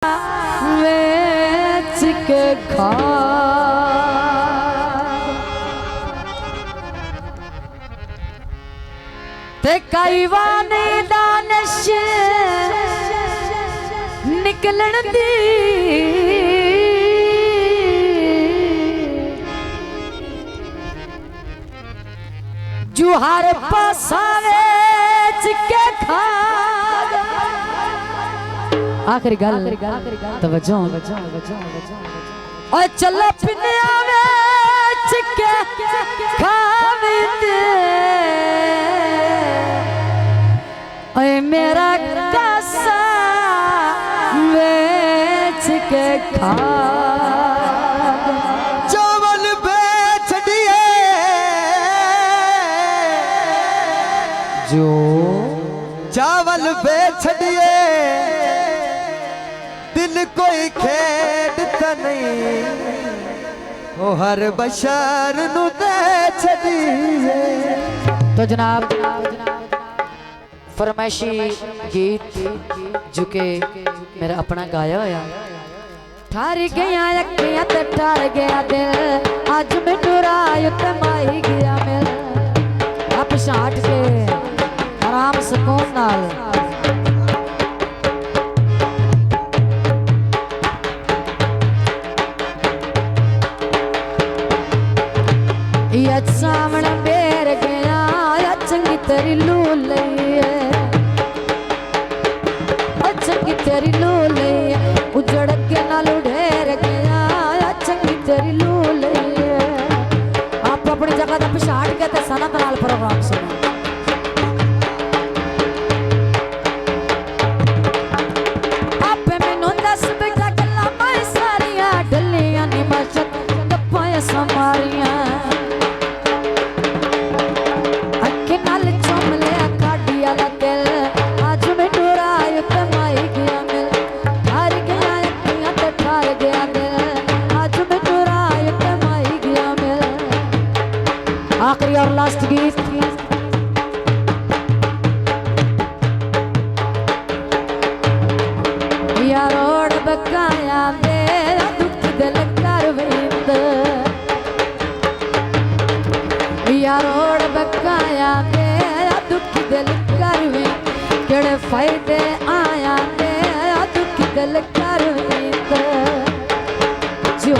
Vetch के खा ते काईवाने दानिश निकलन दी जुहार पासा वेच के खा। आखिरी गल तवज्जो और चल पिनिया वेच के खाविंदे ओए मेरा कासा वेच के खा। चावल बेच दिए जो चावल बेच दिए दिल कोई खेदता नहीं ओ हर बशर नु दे छड़िए। तो जनाब फरमाइशी गीत जो के मेरा अपना गाया होया। ठार गया अखियां ते ठार गया दिल अज मैनू राय ते माई गया मिल। आप छाट के आराम सुकून नाल सामने बेर गया चंगी तेरी लू लई चंगी तेरी लू लई उजड़ के नाल ढेर गया चंगी तेरी लू लई। आप अपनी जगह का पिछाड़ के ते सनत नाल प्रोग्राम सुनो। आपे मैनू दस बेटा गल्लां मैं सारियां ढलियां नी मचत गप्पां समारियां आखिरी और लास्ट गीत या रोड बकाया मेरा दुख दिल कर विंद या रोड बकाया मेरा दुख दिल कर विंद केड़े फायदे आया मेरा दुख दिल कर विंद जो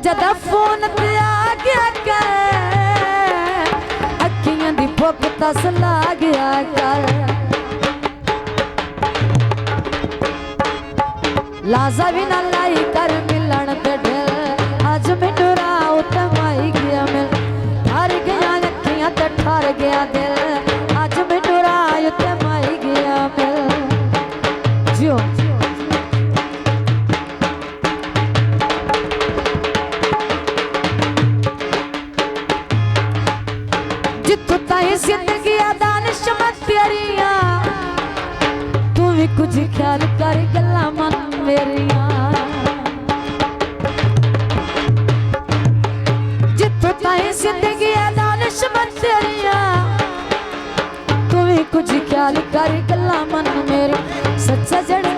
जदा फोन ते आ गया कर अखियां दी भुख तस ला गया कर लाजा भी ना लाई कर मिलन ते ढल अज मैनू राह ते माई गया मिल। ठार गया अखियां ते ठार गया दिल अज मैनू राह ते माई गया मिल। जो जिंदगी दानिश मत तेरिया तू भी कुछ ख्याल कर गल्ला मन मेरिया जिथों ताई जिंदगी दानिश मत तेरिया तू भी कुछ ख्याल कर गल्ला मन मेरी सच्चा जड़